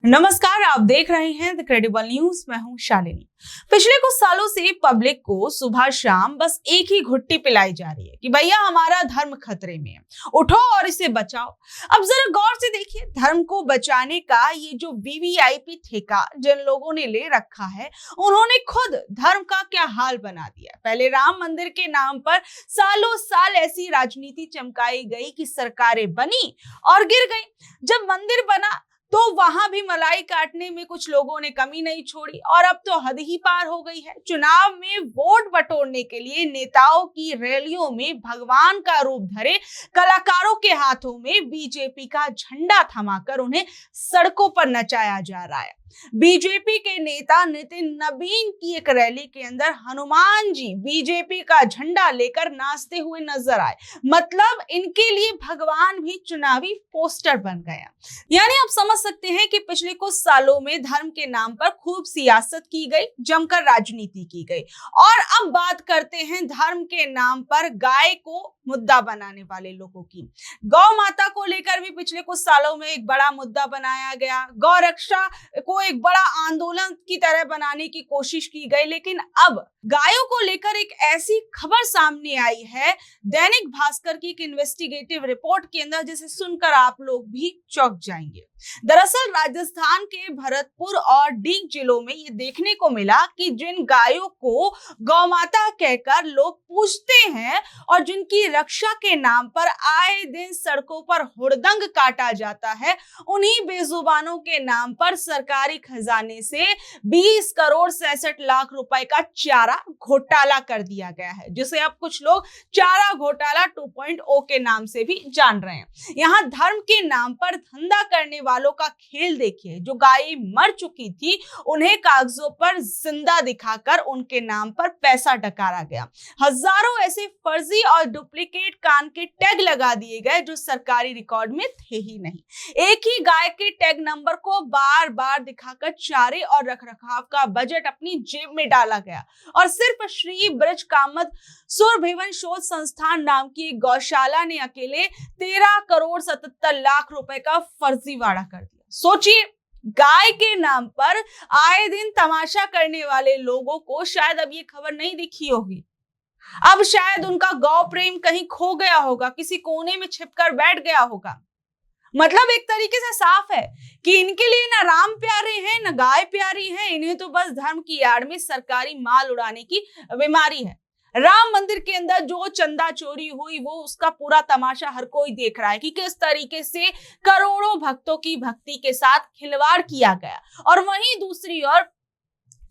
नमस्कार, आप देख रहे हैं द क्रेडिबल न्यूज। मैं हूं शालिनी। पिछले कुछ सालों से पब्लिक को सुबह शाम बस एक ही घुट्टी पिलाई जा रही है कि भैया हमारा धर्म खतरे में है, उठो और इसे बचाओ। अब जरा गौर से देखिए, धर्म को बचाने का ये जो वीवीआईपी ठेका जिन लोगों ने ले रखा है, उन्होंने खुद धर्म का क्या हाल बना दिया। पहले राम मंदिर के नाम पर सालों साल ऐसी राजनीति चमकाई गई कि सरकारें बनी और गिर गई। जब मंदिर बना तो वहां भी मलाई काटने में कुछ लोगों ने कमी नहीं छोड़ी और अब तो हद ही पार हो गई है। चुनाव में वोट बटोरने के लिए नेताओं की रैलियों में भगवान का रूप धरे कलाकारों के हाथों में बीजेपी का झंडा थमाकर उन्हें सड़कों पर नचाया जा रहा है। बीजेपी के नेता नितिन नबीन की एक रैली के अंदर हनुमान जी बीजेपी का झंडा लेकर नाचते हुए नजर आए। मतलब इनके लिए भगवान भी चुनावी पोस्टर बन गया। यानी आप समझ सकते हैं कि पिछले कुछ सालों में धर्म के नाम पर खूब सियासत की गई, जमकर राजनीति की गई। और अब बात करते हैं धर्म के नाम पर गाय को मुद्दा बनाने वाले लोगों की। गौ माता को लेकर भी पिछले कुछ सालों में एक बड़ा मुद्दा बनाया गया। गौ रक्षा को एक बड़ा आंदोलन की तरह बनाने की कोशिश की गई, लेकिन अब गायों को लेकर एक ऐसी खबर सामने आई है दैनिक भास्कर की एक इन्वेस्टिगेटिव रिपोर्ट के अंदर, जिसे सुनकर आप लोग भी चौंक जाएंगे। दरअसल राजस्थान के भरतपुर और डीग जिलों में ये देखने को मिला कि जिन गायों को गौमाता कहकर लोग पूजते हैं और जिनकी रक्षा के नाम पर आए दिन सड़कों पर हुड़दंग काटा जाता है, उन्हीं बेजुबानों के नाम पर सरकारी खजाने से 20 करोड़ 66 लाख रुपए का चारा घोटाला कर दिया गया है, जिसे अब कुछ लोग चारा घोटाला 2.0 के नाम से भी जान रहे हैं। यहाँ धर्म के नाम पर धंधा करने वालों का खेल देखिए। जो गाय मर चुकी थी उन्हें कागजों पर जिंदा दिखाकर उनके नाम पर पैसा डकारा गया। हजारों ऐसे फर्जी और डुप्लीकेट कान के टैग लगा दिए गए जो सरकारी रिकॉर्ड में थे ही नहीं। एक ही गाय के टैग नंबर को बार बार दिखाकर चारे और रखरखाव का बजट अपनी जेब में डाला गया और सिर्फ श्री ब्रज कामत सुरभिवन शोध संस्थान नाम की एक गौशाला ने अकेले 13 करोड़ 77 लाख रुपए का फर्जीवाड़ा कर दिया। सोचिए, गाय के नाम पर आए दिन तमाशा करने वाले लोगों को शायद अब ये खबर नहीं दिखी होगी। अब शायद उनका गौ प्रेम कहीं खो गया होगा, किसी कोने में छिपकर बैठ गया होगा। मतलब एक तरीके से साफ है कि इनके लिए ना राम प्यारे हैं ना गाय प्यारी है, इन्हें तो बस धर्म की आड़ में सरकारी माल उड़ाने की बीमारी है। राम मंदिर के अंदर जो चंदा चोरी हुई वो उसका पूरा तमाशा हर कोई देख रहा है कि किस तरीके से करोड़ों भक्तों की भक्ति के साथ खिलवाड़ किया गया। और वहीं दूसरी ओर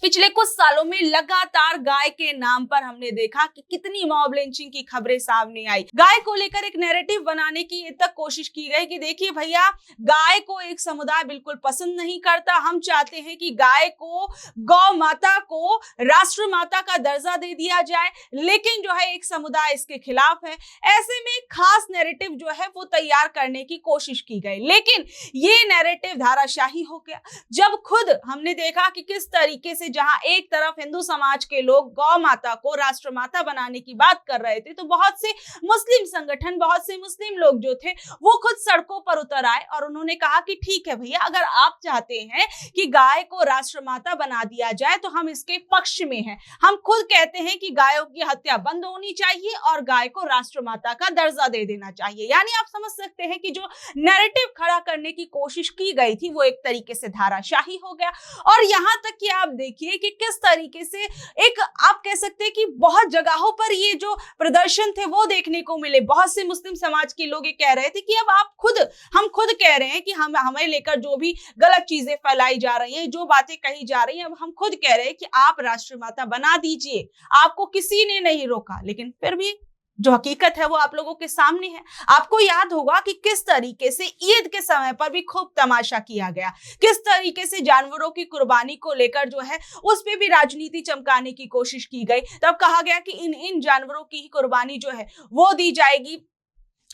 पिछले कुछ सालों में लगातार गाय के नाम पर हमने देखा कि कितनी मॉब लिंचिंग की खबरें सामने आई। गाय को लेकर एक नैरेटिव बनाने की ये तक कोशिश की गई कि देखिए भैया, गाय को एक समुदाय बिल्कुल पसंद नहीं करता, हम चाहते हैं कि गाय को, गौ माता को राष्ट्र माता का दर्जा दे दिया जाए, लेकिन जो है एक समुदाय इसके खिलाफ है। ऐसे में एक खास नैरेटिव जो है वो तैयार करने की कोशिश की गई, लेकिन ये नैरेटिव धाराशाही हो गया जब खुद हमने देखा कि किस तरीके से जहां एक तरफ हिंदू समाज के लोग गौ माता को राष्ट्रमाता बनाने की बात कर रहे थे, तो बहुत से मुस्लिम संगठन, बहुत से मुस्लिम लोग जो थे वो खुद सड़कों पर उतर आए और उन्होंने कहा कि ठीक है भैया, अगर आप चाहते हैं कि गाय को राष्ट्रमाता बना दिया जाए तो हम इसके पक्ष में हैं। हम खुद कहते हैं कि गायों की हत्या बंद होनी चाहिए और गाय को राष्ट्रमाता का दर्जा दे देना चाहिए। यानी आप समझ सकते हैं कि जो नैरेटिव खड़ा करने की कोशिश की गई थी वो एक तरीके से धाराशाही हो गया। और यहां तक कि आप देखिए कि किस तरीके से एक आप कह सकते हैं कि बहुत जगहों पर ये जो प्रदर्शन थे वो देखने को मिले। बहुत से मुस्लिम समाज के लोग ये कह रहे थे कि अब हम खुद कह रहे हैं कि हमें लेकर जो भी गलत चीजें फैलाई जा रही हैं, जो बातें कही जा रही हैं, अब हम खुद कह रहे हैं कि आप राष्ट्रमाता बना दीजिए, आपको किसी ने नहीं रोका। लेकिन फिर भी जो हकीकत है वो आप लोगों के सामने है। आपको याद होगा कि किस तरीके से ईद के समय पर भी खूब तमाशा किया गया, किस तरीके से जानवरों की कुर्बानी को लेकर जो है उस पे भी राजनीति चमकाने की कोशिश की गई। तब कहा गया कि इन जानवरों की कुर्बानी जो है वो दी जाएगी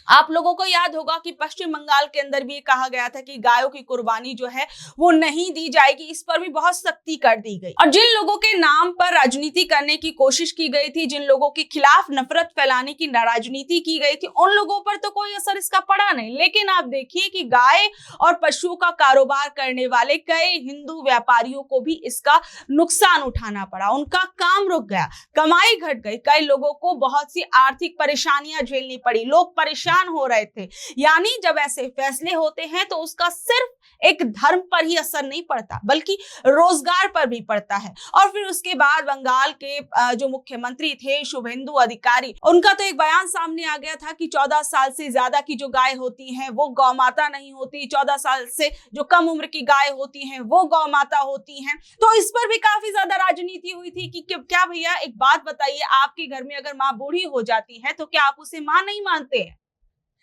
आप लोगों को याद होगा कि पश्चिम बंगाल के अंदर भी ये कहा गया था कि गायों की कुर्बानी जो है वो नहीं दी जाएगी, इस पर भी बहुत सख्ती कर दी गई। और जिन लोगों के नाम पर राजनीति करने की कोशिश की गई थी, जिन लोगों के खिलाफ नफरत फैलाने की राजनीति की गई थी, उन लोगों पर तो कोई असर इसका पड़ा नहीं। लेकिन आप देखिए कि गाय और पशुओं का कारोबार करने वाले कई हिंदू व्यापारियों को भी इसका नुकसान उठाना पड़ा, उनका काम रुक गया, कमाई घट गई, कई लोगों को बहुत सी आर्थिक परेशानियां झेलनी पड़ी, लोग परेशान हो रहे थे। यानी जब ऐसे फैसले होते हैं तो उसका सिर्फ एक धर्म पर ही असर नहीं पड़ता बल्कि रोजगार पर भी पड़ता है। और फिर उसके बाद बंगाल के जो मुख्यमंत्री थे शुभेंदु अधिकारी, उनका तो एक बयान सामने आ गया था कि 14 साल से ज्यादा की जो गाय होती हैं वो गौ माता नहीं होती, 14 साल से जो कम उम्र की गाय होती हैं वो गौ माता होती हैं। तो इस पर भी काफी ज्यादा राजनीति हुई थी कि क्या भैया एक बात बताइए, आपके घर में अगर माँ बूढ़ी हो जाती है तो क्या आप उसे माँ नहीं मानते हैं?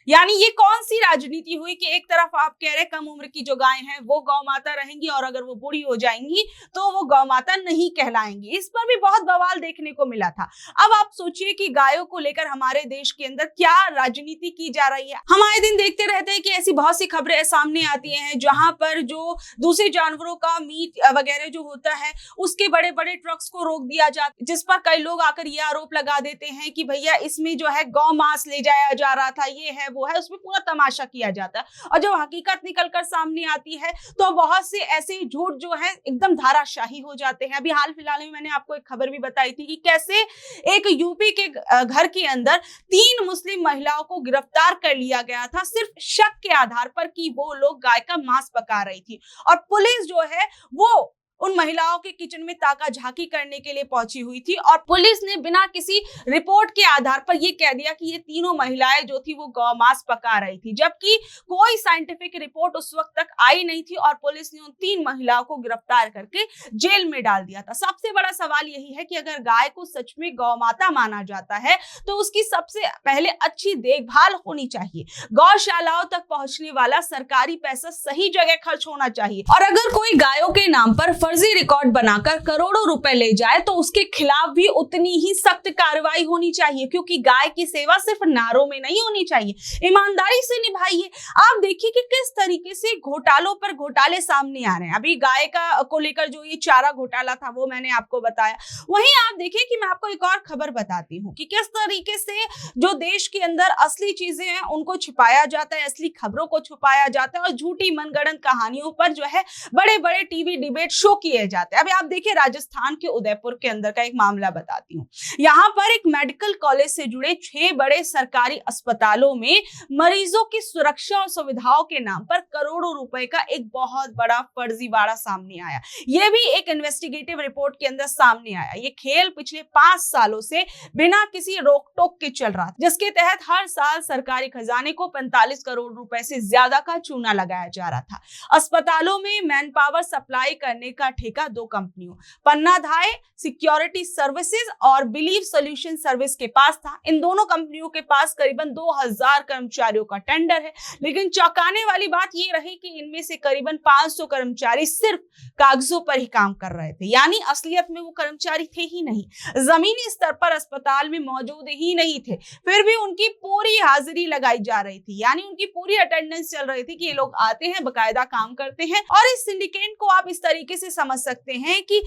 यानी ये कौन सी राजनीति हुई कि एक तरफ आप कह रहे कम उम्र की जो गाय हैं वो गौ माता रहेंगी और अगर वो बूढ़ी हो जाएंगी तो वो गौ माता नहीं कहलाएंगी। इस पर भी बहुत बवाल देखने को मिला था। अब आप सोचिए कि गायों को लेकर हमारे देश के अंदर क्या राजनीति की जा रही है। हम आए दिन देखते रहते हैं कि ऐसी बहुत सी खबरें सामने आती हैं जहां पर जो दूसरे जानवरों का मीट वगैरह जो होता है उसके बड़े बड़े ट्रक्स को रोक दिया जाता है, जिस पर कई लोग आकर ये आरोप लगा देते हैं कि भैया इसमें जो है गौ मांस ले जाया जा रहा था, ये है वो है, उसमें पूरा तमाशा किया जाता है। और जब हकीकत निकलकर सामने आती है तो बहुत से ऐसे झूठ जो है एकदम धाराशाही हो जाते हैं। अभी हाल फिलहाल में मैंने आपको एक खबर भी बताई थी कि कैसे एक यूपी के घर के अंदर 3 मुस्लिम महिलाओं को गिरफ्तार कर लिया गया था सिर्फ शक के आधार पर कि वो लोग गाय का मांस पका रही थी। और पुलिस जो है वो उन महिलाओं के किचन में ताका झांकी करने के लिए पहुंची हुई थी और पुलिस ने बिना किसी रिपोर्ट के आधार पर यह कह दिया कि ये तीनों महिलाएं जो थी वो गौमांस पका रही थी, जबकि कोई साइंटिफिक रिपोर्ट उस वक्त तक आई नहीं थी और पुलिस ने उन 3 महिलाओं को गिरफ्तार करके जेल में डाल दिया था। सबसे बड़ा सवाल यही है कि अगर गाय को सच में गौमाता माना जाता है तो उसकी सबसे पहले अच्छी देखभाल होनी चाहिए, गौशालाओं तक पहुंचने वाला सरकारी पैसा सही जगह खर्च होना चाहिए। और अगर कोई गायों के नाम पर फर्जी रिकॉर्ड बनाकर करोड़ों रुपए ले जाए तो उसके खिलाफ भी उतनी ही सख्त कार्रवाई होनी चाहिए, क्योंकि गाय की सेवा सिर्फ नारों में नहीं होनी चाहिए, ईमानदारी से निभाइए। आप देखिए कि किस तरीके से घोटालों पर घोटाले सामने आ रहे हैं। अभी गाय का को लेकर जो ये चारा घोटाला था वो मैंने आपको बताया। वहीं आप देखिए कि मैं आपको एक और खबर बताती हूँ कि किस तरीके से जो देश के अंदर असली चीजें हैं उनको छुपाया जाता है, असली खबरों को छुपाया जाता है और झूठी मनगढ़ंत कहानियों पर जो है बड़े बड़े टीवी डिबेट शो किए जाते हैं। अभी आप देखिए राजस्थान के उदयपुर के अंदर का एक मामला बताती हूँ। यहाँ पर एक मेडिकल कॉलेज से जुड़े 6 बड़े सरकारी अस्पतालों में मरीजों की सुरक्षा और सुविधाओं के नाम पर करोड़ों रुपए का एक बहुत बड़ा फर्जीवाड़ा सामने आया। यह भी एक इन्वेस्टिगेटिव रिपोर्ट के अंदर सामने आया। ये खेल पिछले 5 सालों से बिना किसी रोक टोक के चल रहा था, जिसके तहत हर साल सरकारी खजाने को 45 करोड़ रुपए से ज्यादा का चूना लगाया जा रहा था। अस्पतालों में मैन पावर सप्लाई करने का ठेका 2 कंपनियों पन्ना धाय सिक्योरिटी सर्विसेज और बिलीव सॉल्यूशन सर्विस के पास था। इन दोनों कंपनियों के पास करीबन 2000 कर्मचारियों का टेंडर है, लेकिन चौंकाने वाली बात यह रही कि इनमें से करीबन 500 कर्मचारी सिर्फ कागजों पर ही काम कर रहे थे, यानी असलियत में वो कर्मचारी थे ही नहीं, जमीनी स्तर पर अस्पताल में मौजूद ही नहीं थे। फिर भी उनकी पूरी हाजिरी लगाई जा रही थी, यानी उनकी पूरी अटेंडेंस चल रही थी कि ये लोग आते हैं, बकायदा काम करते हैं। और इस सिंडिकेट को आप इस तरीके से समझ सकते हैं कि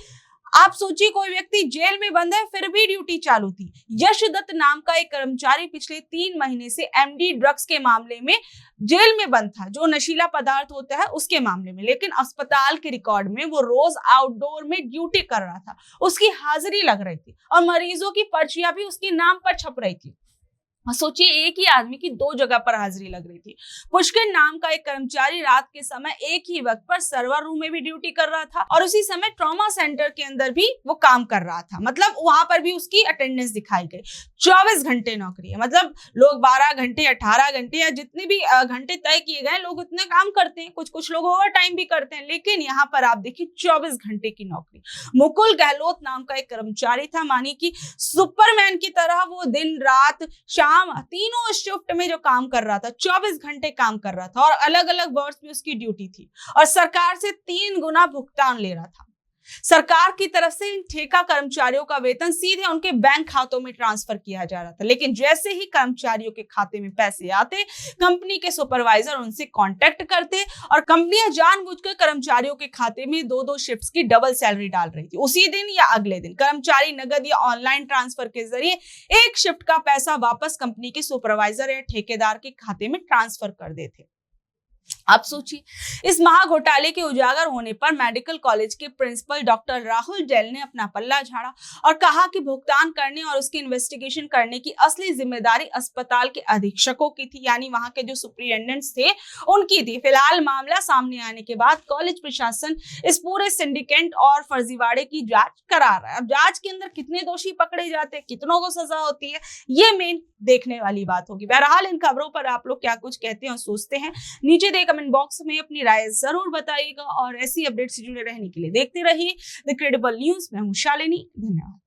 आप सोचिए कोई व्यक्ति जेल में बंद है फिर भी ड्यूटी चालू थी। यश दत्त नाम का एक कर्मचारी पिछले 3 महीने से एमडी ड्रग्स के मामले में जेल में बंद था, जो नशीला पदार्थ होता है उसके मामले में, लेकिन अस्पताल के रिकॉर्ड में वो रोज आउटडोर में ड्यूटी कर रहा था, उसकी हाजिरी लग रही थी और मरीजों की पर्चियां भी उसके नाम पर छप रही थी। सोचिए एक ही आदमी की 2 जगह पर हाजिरी लग रही थी। पुष्कर नाम का एक कर्मचारी रात के समय एक ही वक्त पर सर्वर रूम में भी ड्यूटी कर रहा था और उसी समय ट्रॉमा सेंटर के अंदर भी वो काम कर रहा था, मतलब वहां पर भी उसकी अटेंडेंस दिखाई गई। 24 घंटे नौकरी है, मतलब लोग 12 घंटे 18 घंटे या जितने भी घंटे तय किए गए लोग उतने काम करते हैं, कुछ लोग ओवर टाइम भी करते हैं, लेकिन यहाँ पर आप देखिए 24 घंटे की नौकरी। मुकुल गहलोत नाम का एक कर्मचारी था, मानी कि सुपरमैन की तरह वो दिन रात शाम तीनों शिफ्ट में जो काम कर रहा था, 24 घंटे काम कर रहा था और अलग अलग वर्ड्स में उसकी ड्यूटी थी और सरकार से 3 गुना भुगतान ले रहा था। सरकार की तरफ से इन ठेका कर्मचारियों का वेतन सीधे उनके बैंक खातों में ट्रांसफर किया जा रहा था, लेकिन जैसे ही कर्मचारियों के खाते में पैसे आते, कंपनी के सुपरवाइजर उनसे कांटेक्ट करते और कंपनियां जानबूझकर कर्मचारियों के खाते में दो दो शिफ्ट्स की डबल सैलरी डाल रही थी। उसी दिन या अगले दिन कर्मचारी नगद या ऑनलाइन ट्रांसफर के जरिए एक शिफ्ट का पैसा वापस कंपनी के सुपरवाइजर या ठेकेदार के खाते में ट्रांसफर कर देते। अब सोचिए, इस महाघोटाले के उजागर होने पर मेडिकल कॉलेज के प्रिंसिपल डॉक्टर राहुल जैन ने अपना पल्ला झाड़ा और कहा कि भुगतान करने और उसकी इन्वेस्टिगेशन करने की असली जिम्मेदारी अस्पताल के अधीक्षकों की थी, यानी वहां के जो सुप्रिंटेंडेंट्स थे उनकी थी। फिलहाल मामला सामने आने के बाद कॉलेज प्रशासन इस पूरे सिंडिकेट और फर्जीवाड़े की जांच करा रहा है। अब जांच के अंदर कितने दोषी पकड़े जाते हैं, कितनों को सजा होती है, ये मेन देखने वाली बात होगी। बहरहाल इन खबरों पर आप लोग क्या कुछ कहते हैं और सोचते हैं, नीचे कमेंट बॉक्स में अपनी राय जरूर बताइएगा और ऐसी अपडेट से जुड़े रहने के लिए देखते रहिए द क्रेडिबल न्यूज। मैं हूं शालिनी। धन्यवाद।